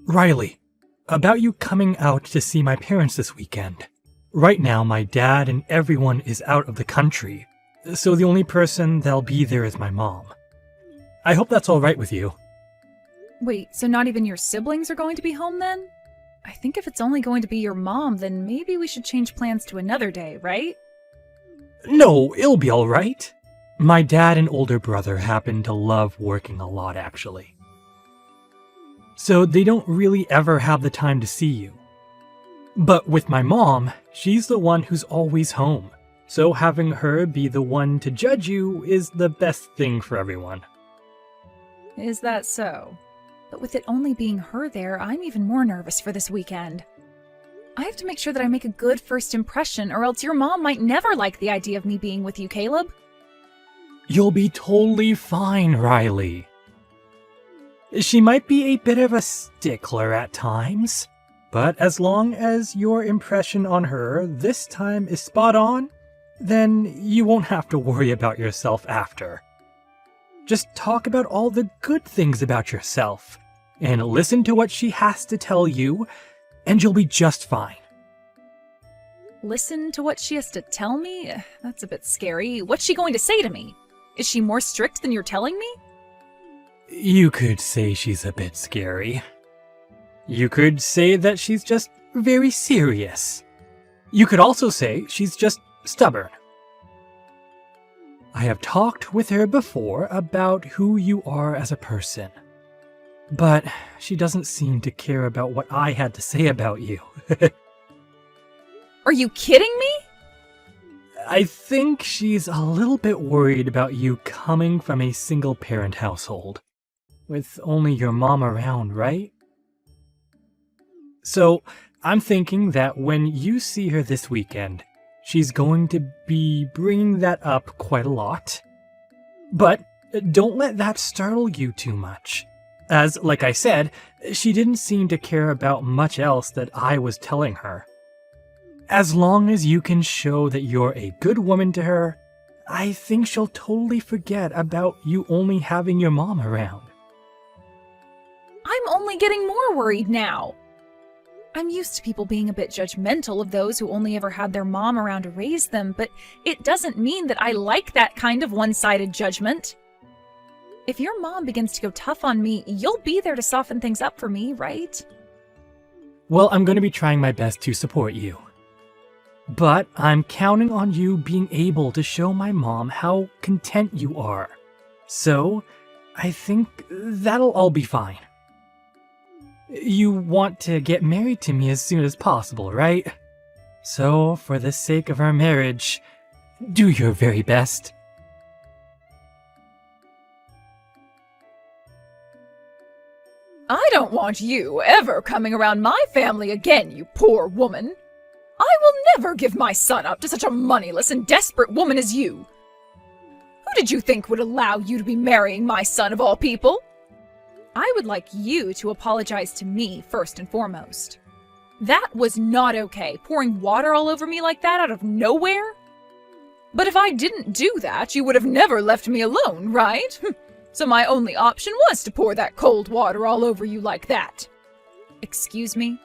Riley, about you coming out to see my parents this weekend. Right now, my dad and everyone is out of the country, so the only person that'll be there is my mom. I hope that's alright with you. Wait, so not even your siblings are going to be home then? I think if it's only going to be your mom, then maybe we should change plans to another day, right? No, it'll be alright. My dad and older brother happen to love working a lot, actually. So they don't really ever have the time to see you. But with my mom, she's the one who's always home, so having her be the one to judge you is the best thing for everyone. Is that so? But with it only being her there, I'm even more nervous for this weekend. I have to make sure that I make a good first impression, or else your mom might never like the idea of me being with you, Caleb. You'll be totally fine, Riley. She might be a bit of a stickler at times, but as long as your impression on her this time is spot on, then you won't have to worry about yourself after. Just talk about all the good things about yourself, and listen to what she has to tell you, and you'll be just fine. Listen to what she has to tell me? That's a bit scary. What's she going to say to me? Is she more strict than you're telling me? You could say she's a bit scary. You could say that she's just very serious. You could also say she's just stubborn. I have talked with her before about who you are as a person, but she doesn't seem to care about what I had to say about you. Are you kidding me? I think she's a little bit worried about you coming from a single-parent household, with only your mom around, right? So, I'm thinking that when you see her this weekend, she's going to be bringing that up quite a lot. But don't let that startle you too much, as, like I said, she didn't seem to care about much else that I was telling her. As long as you can show that you're a good woman to her, I think she'll totally forget about you only having your mom around. I'm only getting more worried now. I'm used to people being a bit judgmental of those who only ever had their mom around to raise them, but it doesn't mean that I like that kind of one-sided judgment. If your mom begins to go tough on me, you'll be there to soften things up for me, right? Well, I'm going to be trying my best to support you. But I'm counting on you being able to show my mom how content you are. So, I think that'll all be fine. You want to get married to me as soon as possible, right? So, for the sake of our marriage, do your very best. I don't want you ever coming around my family again, you poor woman. I will never give my son up to such a moneyless and desperate woman as you. Who did you think would allow you to be marrying my son of all people? I would like you to apologize to me first and foremost. That was not okay, pouring water all over me like that out of nowhere. But if I didn't do that, you would have never left me alone, right? So my only option was to pour that cold water all over you like that. Excuse me?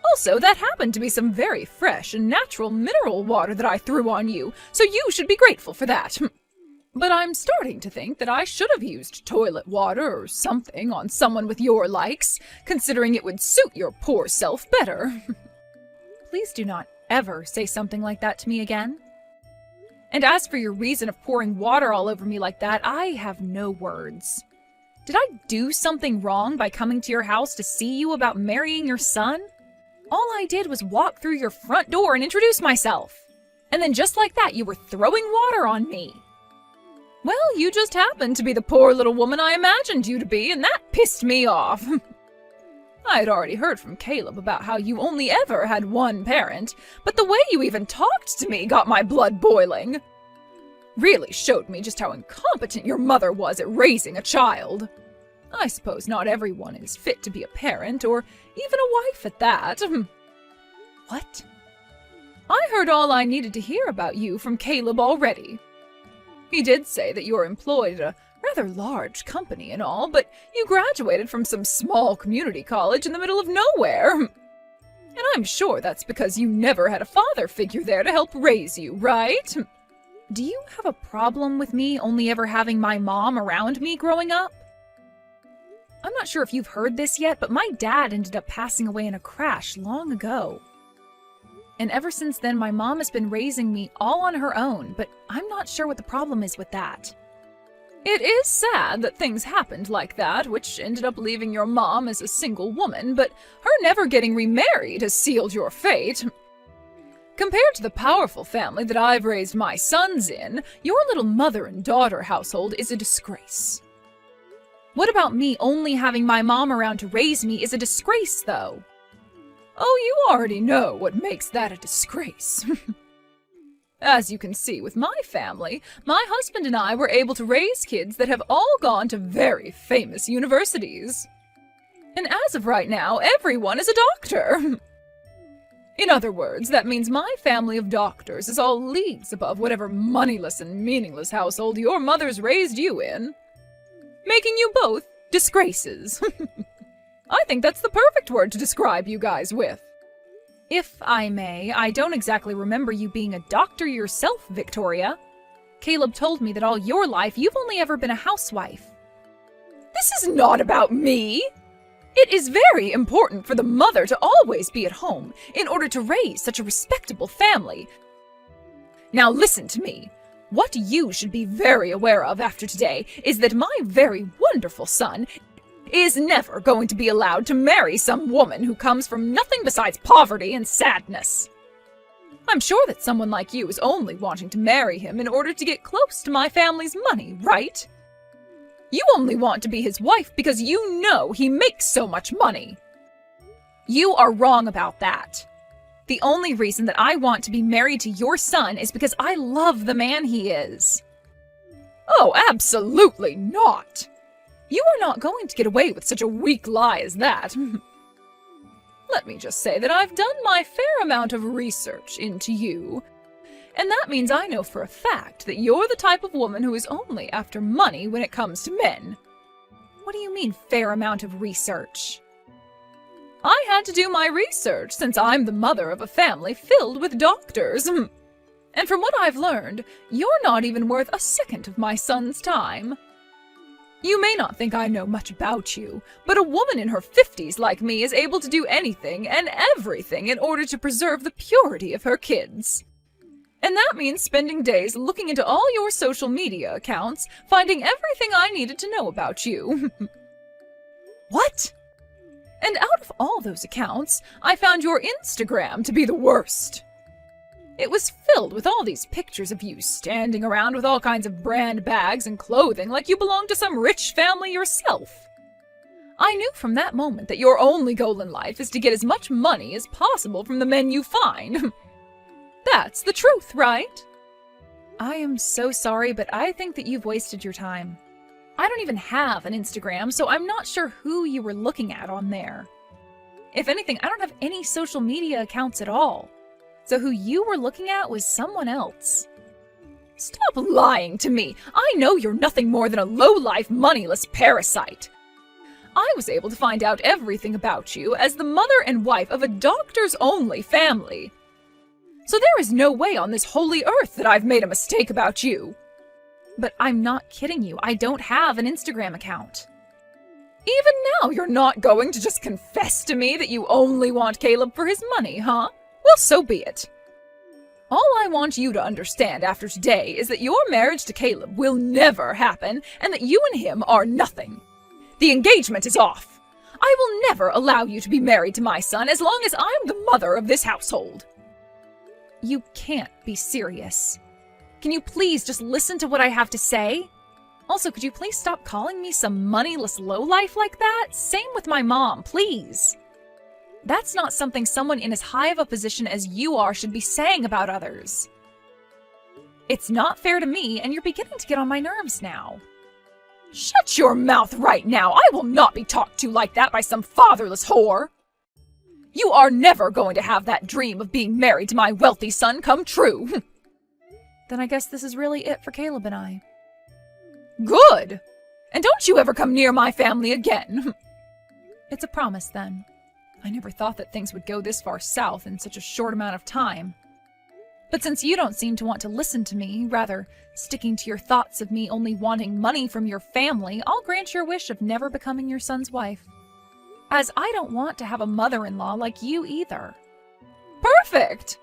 Also, that happened to be some very fresh and natural mineral water that I threw on you, so you should be grateful for that. But I'm starting to think that I should have used toilet water or something on someone with your likes, considering it would suit your poor self better. Please do not ever say something like that to me again. And as for your reason of pouring water all over me like that, I have no words. Did I do something wrong by coming to your house to see you about marrying your son? All I did was walk through your front door and introduce myself. And then just like that, you were throwing water on me. Well, you just happened to be the poor little woman I imagined you to be, and that pissed me off. I had already heard from Caleb about how you only ever had one parent, but the way you even talked to me got my blood boiling. Really showed me just how incompetent your mother was at raising a child. I suppose not everyone is fit to be a parent, or even a wife at that. What? I heard all I needed to hear about you from Caleb already. He did say that you're employed at a Rather large company and all, but you graduated from some small community college in the middle of nowhere. And I'm sure that's because you never had a father figure there to help raise you, right? Do you have a problem with me only ever having my mom around me growing up? I'm not sure if you've heard this yet, but my dad ended up passing away in a crash long ago. And ever since then, my mom has been raising me all on her own, but I'm not sure what the problem is with that. It is sad that things happened like that, which ended up leaving your mom as a single woman, but her never getting remarried has sealed your fate. Compared to the powerful family that I've raised my sons in, your little mother and daughter household is a disgrace. What about me only having my mom around to raise me is a disgrace, though? Oh, you already know what makes that a disgrace. As you can see with my family, my husband and I were able to raise kids that have all gone to very famous universities. And as of right now, everyone is a doctor. In other words, that means my family of doctors is all leagues above whatever moneyless and meaningless household your mother's raised you in, making you both disgraces. I think that's the perfect word to describe you guys with. If I may, I don't exactly remember you being a doctor yourself, Victoria. Caleb told me that all your life you've only ever been a housewife. This is not about me! It is very important for the mother to always be at home in order to raise such a respectable family. Now listen to me. What you should be very aware of after today is that my very wonderful son is never going to be allowed to marry some woman who comes from nothing besides poverty and sadness. I'm sure that someone like you is only wanting to marry him in order to get close to my family's money, right? You only want to be his wife because you know he makes so much money. You are wrong about that. The only reason that I want to be married to your son is because I love the man he is. Oh, absolutely not! You are not going to get away with such a weak lie as that. Let me just say that I've done my fair amount of research into you, and that means I know for a fact that you're the type of woman who is only after money when it comes to men. What do you mean, fair amount of research? I had to do my research since I'm the mother of a family filled with doctors. And from what I've learned, you're not even worth a second of my son's time. You may not think I know much about you, but a woman in her 50s like me is able to do anything and everything in order to preserve the purity of her kids. And that means spending days looking into all your social media accounts, finding everything I needed to know about you. What? And out of all those accounts, I found your Instagram to be the worst. It was filled with all these pictures of you standing around with all kinds of brand bags and clothing like you belonged to some rich family yourself. I knew from that moment that your only goal in life is to get as much money as possible from the men you find. That's the truth, right? I am so sorry, but I think that you've wasted your time. I don't even have an Instagram, so I'm not sure who you were looking at on there. If anything, I don't have any social media accounts at all. So who you were looking at was someone else. Stop lying to me! I know you're nothing more than a low-life, moneyless parasite. I was able to find out everything about you as the mother and wife of a doctors-only family. So there is no way on this holy earth that I've made a mistake about you. But I'm not kidding you. I don't have an Instagram account. Even now, you're not going to just confess to me that you only want Caleb for his money, huh? Well, so be it. All I want you to understand after today is that your marriage to Caleb will never happen and that you and him are nothing. The engagement is off. I will never allow you to be married to my son as long as I'm the mother of this household. You can't be serious. Can you please just listen to what I have to say? Also, could you please stop calling me some moneyless lowlife like that? Same with my mom, please. That's not something someone in as high of a position as you are should be saying about others. It's not fair to me, and you're beginning to get on my nerves now. Shut your mouth right now! I will not be talked to like that by some fatherless whore! You are never going to have that dream of being married to my wealthy son come true! Then I guess this is really it for Caleb and I. Good! And don't you ever come near my family again. It's a promise, then. I never thought that things would go this far south in such a short amount of time. But since you don't seem to want to listen to me, rather sticking to your thoughts of me only wanting money from your family, I'll grant your wish of never becoming your son's wife. As I don't want to have a mother-in-law like you either. Perfect!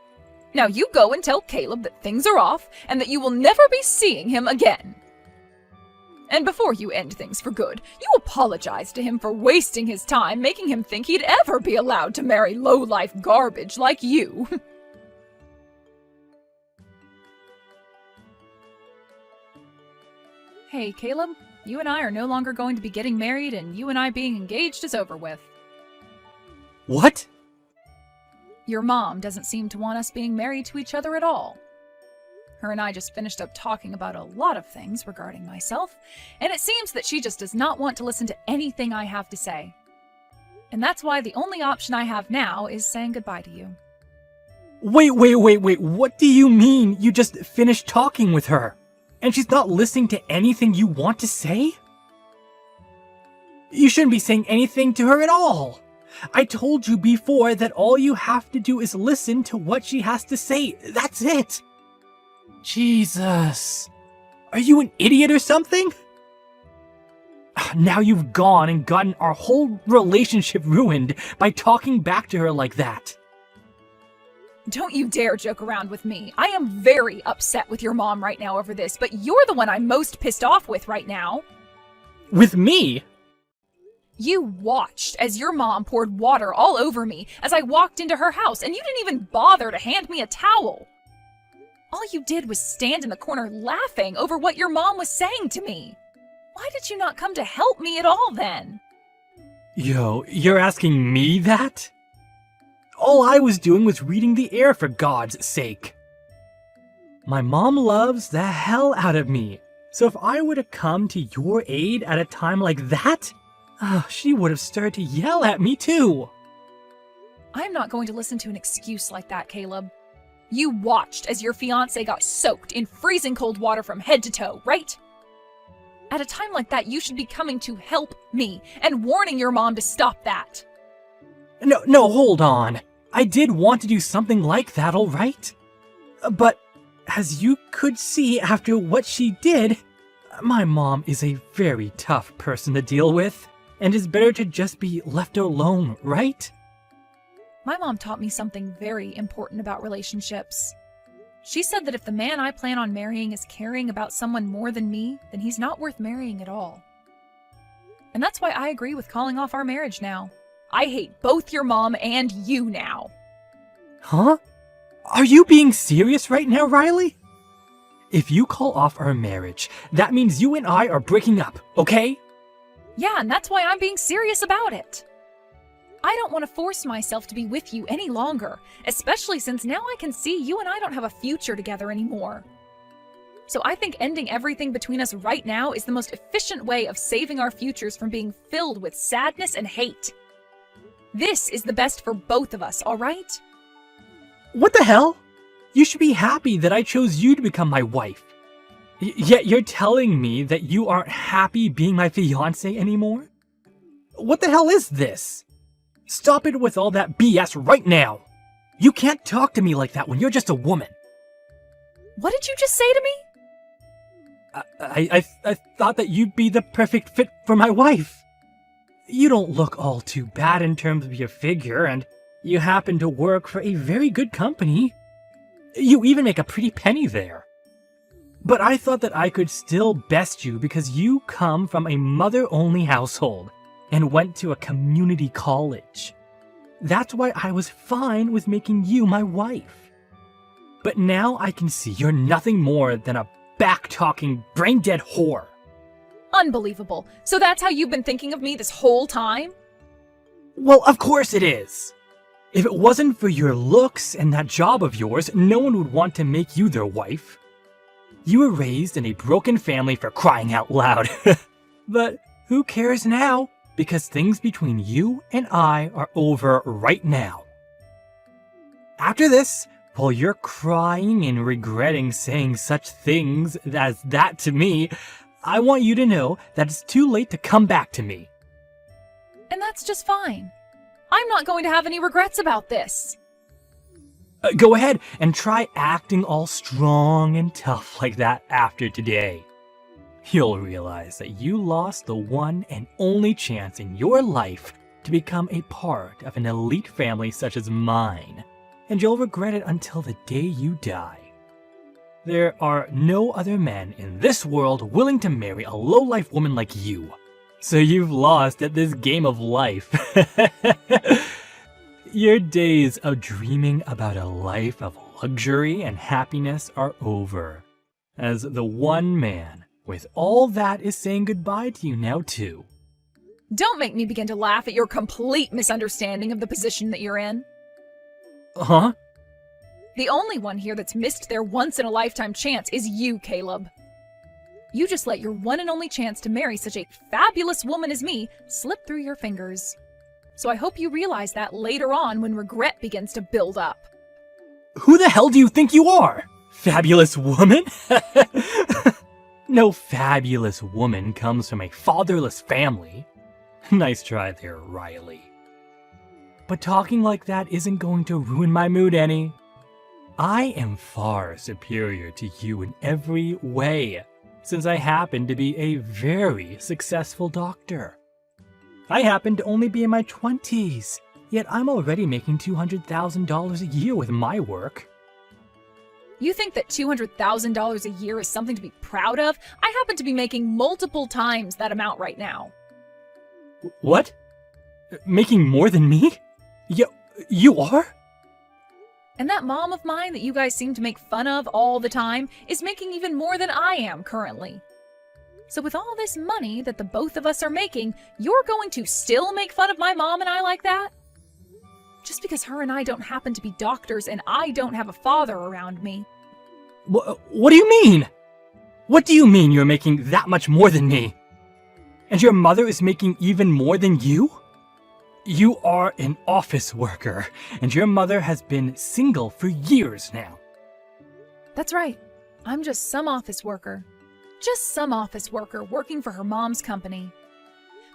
Now you go and tell Caleb that things are off and that you will never be seeing him again. And before you end things for good, you apologize to him for wasting his time, making him think he'd ever be allowed to marry low-life garbage like you. Hey, Caleb, you and I are no longer going to be getting married, and you and I being engaged is over with. What? Your mom doesn't seem to want us being married to each other at all. Her and I just finished up talking about a lot of things regarding myself, and it seems that she just does not want to listen to anything I have to say. And that's why the only option I have now is saying goodbye to you. Wait, what do you mean you just finished talking with her? And she's not listening to anything you want to say? You shouldn't be saying anything to her at all. I told you before that all you have to do is listen to what she has to say. That's it. Jesus. Are you an idiot or something? Now you've gone and gotten our whole relationship ruined by talking back to her like that. Don't you dare joke around with me. I am very upset with your mom right now over this, but you're the one I'm most pissed off with right now. With me? You watched as your mom poured water all over me as I walked into her house, and you didn't even bother to hand me a towel. All you did was stand in the corner laughing over what your mom was saying to me. Why did you not come to help me at all then? Yo, you're asking me that? All I was doing was reading the air, for God's sake. My mom loves the hell out of me, so if I were to come to your aid at a time like that, she would have started to yell at me too. I'm not going to listen to an excuse like that, Caleb. You watched as your fiancé got soaked in freezing cold water from head to toe, right? At a time like that, you should be coming to help me and warning your mom to stop that. No, hold on. I did want to do something like that, all right? But as you could see after what she did, my mom is a very tough person to deal with, and it's better to just be left alone, right? My mom taught me something very important about relationships. She said that if the man I plan on marrying is caring about someone more than me, then he's not worth marrying at all. And that's why I agree with calling off our marriage now. I hate both your mom and you now. Huh? Are you being serious right now, Riley? If you call off our marriage, that means you and I are breaking up, okay? Yeah, and that's why I'm being serious about it. I don't want to force myself to be with you any longer, especially since now I can see you and I don't have a future together anymore. So I think ending everything between us right now is the most efficient way of saving our futures from being filled with sadness and hate. This is the best for both of us, all right? What the hell? You should be happy that I chose you to become my wife. Yet you're telling me that you aren't happy being my fiancé anymore? What the hell is this? Stop it with all that BS right now. You can't talk to me like that when you're just a woman. What did you just say to me? I thought that you'd be the perfect fit for my wife. You don't look all too bad in terms of your figure, and you happen to work for a very good company. You even make a pretty penny there. But I thought that I could still best you because you come from a mother-only household and went to a community college. That's why I was fine with making you my wife. But now I can see you're nothing more than a back-talking, brain-dead whore. Unbelievable. So that's how you've been thinking of me this whole time? Well, of course it is. If it wasn't for your looks and that job of yours, no one would want to make you their wife. You were raised in a broken family, for crying out loud. But who cares now? Because things between you and I are over right now. After this, while you're crying and regretting saying such things as that to me, I want you to know that it's too late to come back to me. And that's just fine. I'm not going to have any regrets about this. Go ahead and try acting all strong and tough like that after today. You'll realize that you lost the one and only chance in your life to become a part of an elite family such as mine, and you'll regret it until the day you die. There are no other men in this world willing to marry a low-life woman like you, so you've lost at this game of life. Your days of dreaming about a life of luxury and happiness are over, as the one man with all that is saying goodbye to you now too. Don't make me begin to laugh at your complete misunderstanding of the position that you're in. Huh? The only one here that's missed their once-in-a-lifetime chance is you, Caleb. You just let your one and only chance to marry such a fabulous woman as me slip through your fingers. So I hope you realize that later on when regret begins to build up. Who the hell do you think you are? Fabulous woman? No fabulous woman comes from a fatherless family. Nice try there, Riley. But talking like that isn't going to ruin my mood any. I am far superior to you in every way, since I happen to be a very successful doctor. I happen to only be in my 20s, yet I'm already making $200,000 a year with my work. You think that $200,000 a year is something to be proud of? I happen to be making multiple times that amount right now. What? Making more than me? You are? And that mom of mine that you guys seem to make fun of all the time is making even more than I am currently. So with all this money that the both of us are making, you're going to still make fun of my mom and I like that? Just because her and I don't happen to be doctors and I don't have a father around me. What do you mean? What do you mean you're making that much more than me? And your mother is making even more than you? You are an office worker, and your mother has been single for years now. That's right. I'm just some office worker. Just some office worker working for her mom's company.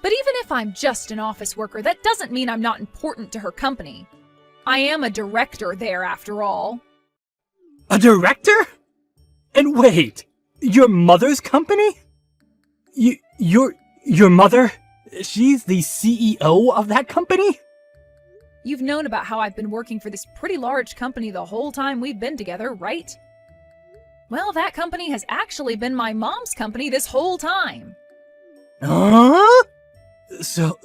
But even if I'm just an office worker, that doesn't mean I'm not important to her company. I am a director there after all. A director? And wait, your mother's company? Your mother? She's the CEO of that company? You've known about how I've been working for this pretty large company the whole time we've been together, right? Well, that company has actually been my mom's company this whole time. Huh? So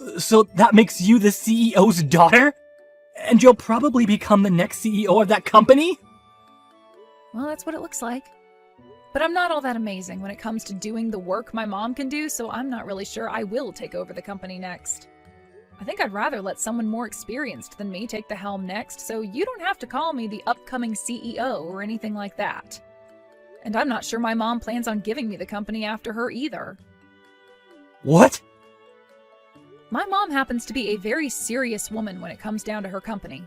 that makes you the CEO's daughter? And you'll probably become the next CEO of that company? Well, that's what it looks like. But I'm not all that amazing when it comes to doing the work my mom can do, so I'm not really sure I will take over the company next. I think I'd rather let someone more experienced than me take the helm next, so you don't have to call me the upcoming CEO or anything like that. And I'm not sure my mom plans on giving me the company after her either. What? My mom happens to be a very serious woman when it comes down to her company,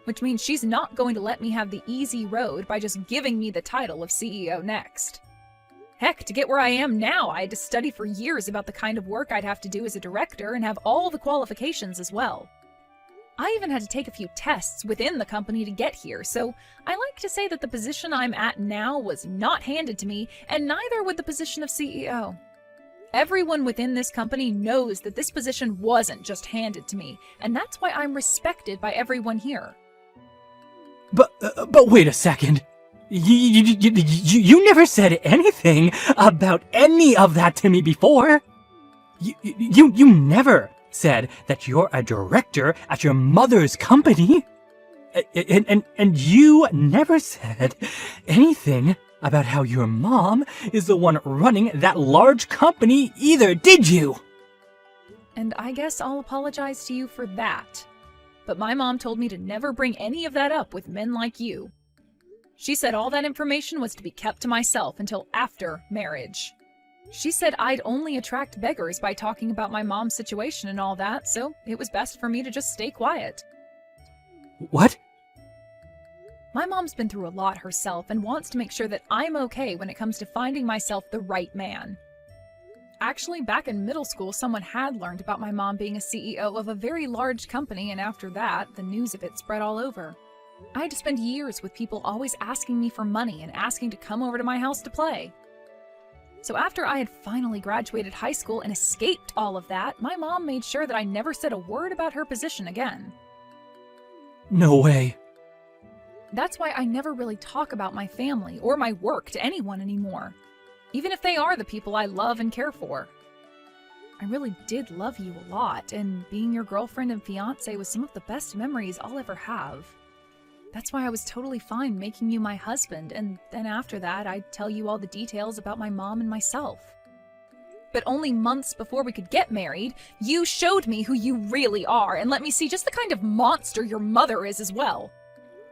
which means she's not going to let me have the easy road by just giving me the title of CEO next. Heck, to get where I am now, I had to study for years about the kind of work I'd have to do as a director and have all the qualifications as well. I even had to take a few tests within the company to get here, so I like to say that the position I'm at now was not handed to me, and neither would the position of CEO. Everyone within this company knows that this position wasn't just handed to me, and that's why I'm respected by everyone here. But wait a second. You never said anything about any of that to me before. You never said that you're a director at your mother's company. And you never said anything about how your mom is the one running that large company either, did you? And I guess I'll apologize to you for that. But my mom told me to never bring any of that up with men like you. She said all that information was to be kept to myself until after marriage. She said I'd only attract beggars by talking about my mom's situation and all that, so it was best for me to just stay quiet. What? My mom's been through a lot herself and wants to make sure that I'm okay when it comes to finding myself the right man. Actually, back in middle school, someone had learned about my mom being a CEO of a very large company, and after that, the news of it spread all over. I had to spend years with people always asking me for money and asking to come over to my house to play. So after I had finally graduated high school and escaped all of that, my mom made sure that I never said a word about her position again. No way. That's why I never really talk about my family or my work to anyone anymore, even if they are the people I love and care for. I really did love you a lot, and being your girlfriend and fiance was some of the best memories I'll ever have. That's why I was totally fine making you my husband, and then after that, I'd tell you all the details about my mom and myself. But only months before we could get married, you showed me who you really are and let me see just the kind of monster your mother is as well.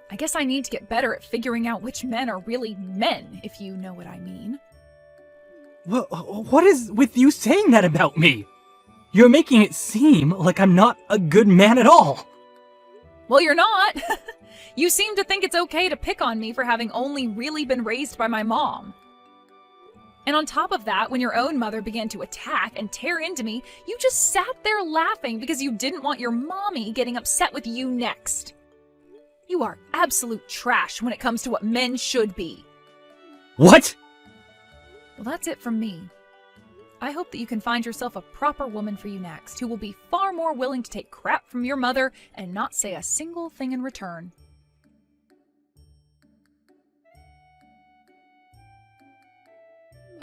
I guess I need to get better at figuring out which men are really men, if you know what I mean. What is with you saying that about me? You're making it seem like I'm not a good man at all. Well, you're not. You seem to think it's okay to pick on me for having only really been raised by my mom. And on top of that, when your own mother began to attack and tear into me, you just sat there laughing because you didn't want your mommy getting upset with you next. You are absolute trash when it comes to what men should be. What? Well, that's it from me. I hope that you can find yourself a proper woman for you next, who will be far more willing to take crap from your mother and not say a single thing in return.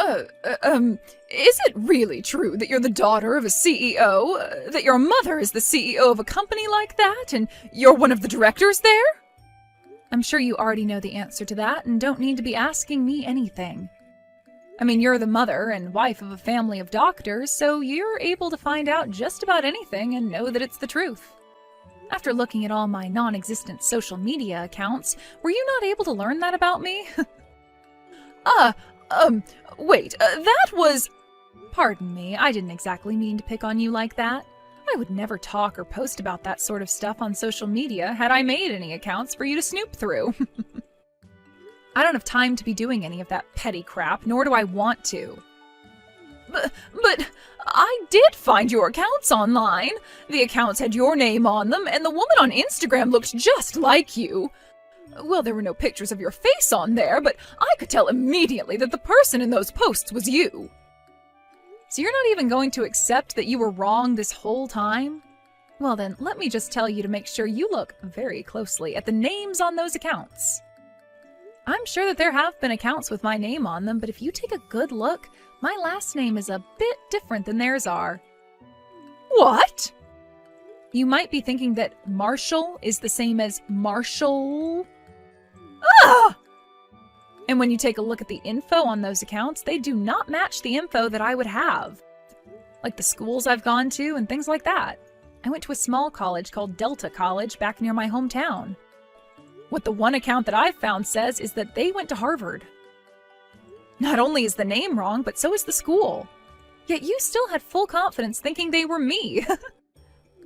Is it really true that you're the daughter of a CEO? That your mother is the CEO of a company like that, and you're one of the directors there? I'm sure you already know the answer to that and don't need to be asking me anything. I mean, you're the mother and wife of a family of doctors, so you're able to find out just about anything and know that it's the truth. After looking at all my non-existent social media accounts, were you not able to learn that about me? Wait, that was... Pardon me, I didn't exactly mean to pick on you like that. I would never talk or post about that sort of stuff on social media had I made any accounts for you to snoop through. I don't have time to be doing any of that petty crap, nor do I want to. But I did find your accounts online. The accounts had your name on them, and the woman on Instagram looked just like you. Well, there were no pictures of your face on there, but I could tell immediately that the person in those posts was you. So you're not even going to accept that you were wrong this whole time? Well then, let me just tell you to make sure you look very closely at the names on those accounts. I'm sure that there have been accounts with my name on them, but if you take a good look, my last name is a bit different than theirs are. What? You might be thinking that Marshall is the same as Marshall. Ah! And when you take a look at the info on those accounts, they do not match the info that I would have. Like the schools I've gone to and things like that. I went to a small college called Delta College back near my hometown. What the one account that I've found says is that they went to Harvard. Not only is the name wrong, but so is the school. Yet you still had full confidence thinking they were me.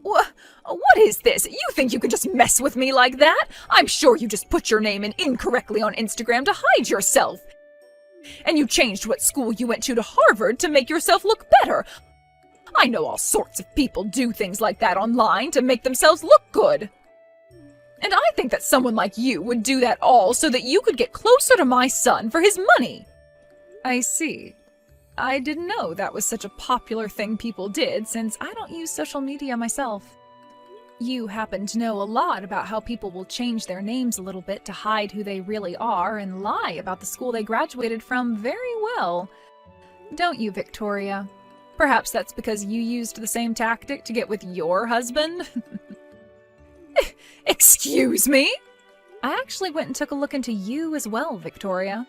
What is this? You think you can just mess with me like that? I'm sure you just put your name in incorrectly on Instagram to hide yourself. And you changed what school you went to Harvard to make yourself look better. I know all sorts of people do things like that online to make themselves look good. And I think that someone like you would do that all so that you could get closer to my son for his money. I see. I didn't know that was such a popular thing people did, since I don't use social media myself. You happen to know a lot about how people will change their names a little bit to hide who they really are and lie about the school they graduated from very well. Don't you, Victoria? Perhaps that's because you used the same tactic to get with your husband? Excuse me? I actually went and took a look into you as well, Victoria.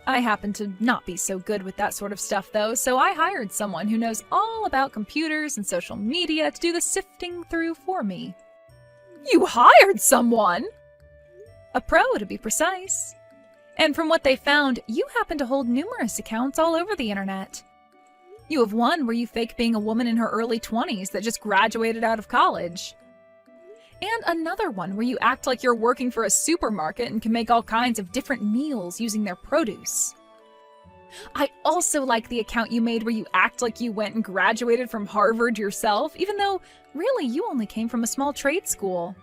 I happen to not be so good with that sort of stuff, though, so I hired someone who knows all about computers and social media to do the sifting through for me. You hired someone? A pro, to be precise. And from what they found, you happen to hold numerous accounts all over the internet. You have one where you fake being a woman in her early 20s that just graduated out of college. And another one where you act like you're working for a supermarket and can make all kinds of different meals using their produce. I also like the account you made where you act like you went and graduated from Harvard yourself, even though really you only came from a small trade school.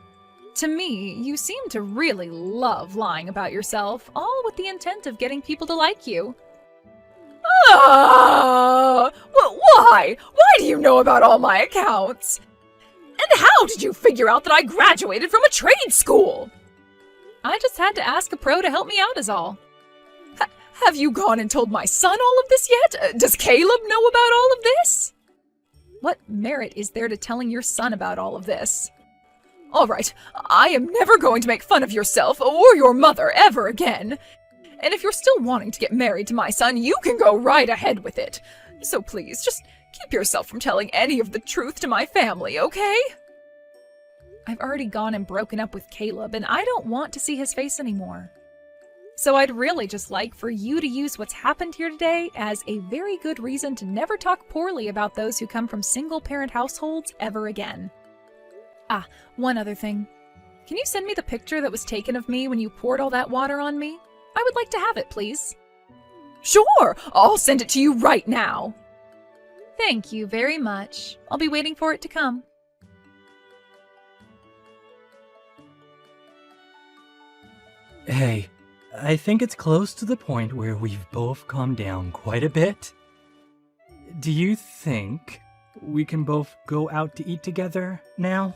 To me, you seem to really love lying about yourself, all with the intent of getting people to like you. Why? Why do you know about all my accounts? And how did you figure out that I graduated from a trade school? I just had to ask a pro to help me out is all. Have you gone and told my son all of this yet? Does Caleb know about all of this? What merit is there to telling your son about all of this? All right, I am never going to make fun of yourself or your mother ever again. And if you're still wanting to get married to my son, you can go right ahead with it. So please, just keep yourself from telling any of the truth to my family, okay? I've already gone and broken up with Caleb, and I don't want to see his face anymore. So I'd really just like for you to use what's happened here today as a very good reason to never talk poorly about those who come from single-parent households ever again. Ah, one other thing. Can you send me the picture that was taken of me when you poured all that water on me? I would like to have it, please. Sure, I'll send it to you right now. Thank you very much. I'll be waiting for it to come. Hey, I think it's close to the point where we've both calmed down quite a bit. Do you think we can both go out to eat together now?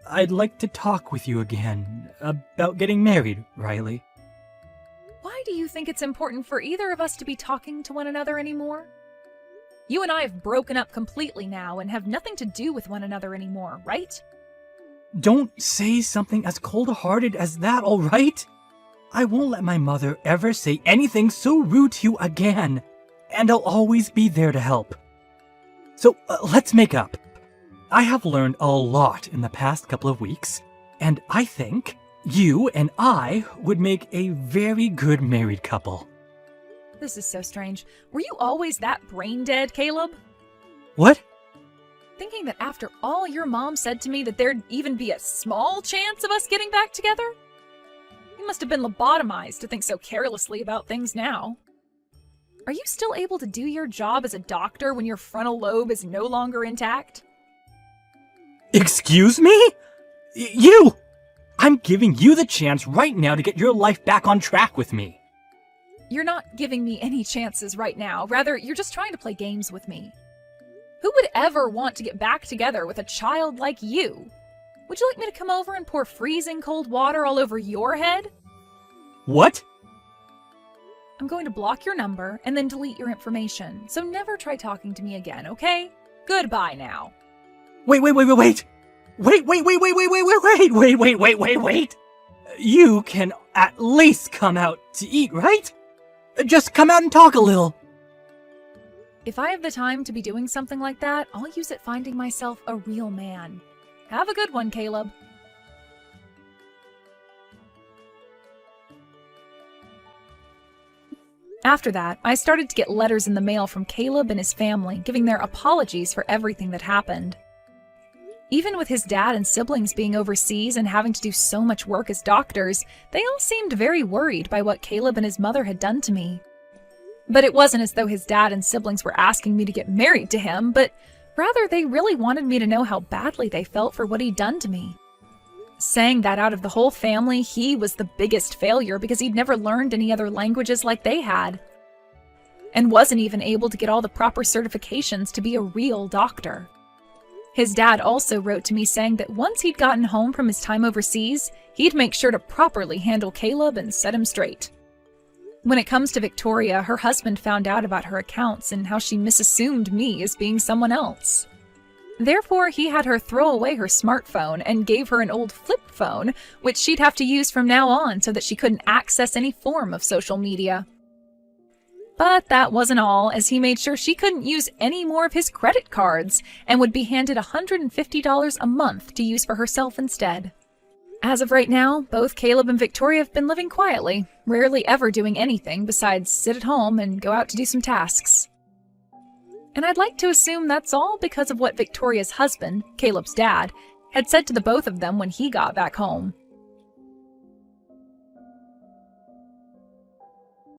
I'd like to talk with you again about getting married, Riley. Why do you think it's important for either of us to be talking to one another anymore? You and I have broken up completely now and have nothing to do with one another anymore, right? Don't say something as cold-hearted as that, all right? I won't let my mother ever say anything so rude to you again, and I'll always be there to help. So let's make up. I have learned a lot in the past couple of weeks, and I think you and I would make a very good married couple. This is so strange. Were you always that brain dead, Caleb? What? Thinking that after all your mom said to me that there'd even be a small chance of us getting back together? You must have been lobotomized to think so carelessly about things now. Are you still able to do your job as a doctor when your frontal lobe is no longer intact? Excuse me? You! I'm giving you the chance right now to get your life back on track with me. You're not giving me any chances right now. Rather, you're just trying to play games with me. Who would ever want to get back together with a child like you? Would you like me to come over and pour freezing cold water all over your head? What? I'm going to block your number and then delete your information, so never try talking to me again, okay? Goodbye now. Wait. Wait. You can at least come out to eat, right? Just come out and talk a little. If I have the time to be doing something like that, I'll use it finding myself a real man. Have a good one, Caleb. After that, I started to get letters in the mail from Caleb and his family, giving their apologies for everything that happened. Even with his dad and siblings being overseas and having to do so much work as doctors, they all seemed very worried by what Caleb and his mother had done to me. But it wasn't as though his dad and siblings were asking me to get married to him, but rather they really wanted me to know how badly they felt for what he'd done to me. Saying that out of the whole family, he was the biggest failure because he'd never learned any other languages like they had, and wasn't even able to get all the proper certifications to be a real doctor. His dad also wrote to me saying that once he'd gotten home from his time overseas, he'd make sure to properly handle Caleb and set him straight. When it comes to Victoria, her husband found out about her accounts and how she misassumed me as being someone else. Therefore, he had her throw away her smartphone and gave her an old flip phone, which she'd have to use from now on so that she couldn't access any form of social media. But that wasn't all, as he made sure she couldn't use any more of his credit cards and would be handed $150 a month to use for herself instead. As of right now, both Caleb and Victoria have been living quietly, rarely ever doing anything besides sit at home and go out to do some tasks. And I'd like to assume that's all because of what Victoria's husband, Caleb's dad, had said to the both of them when he got back home.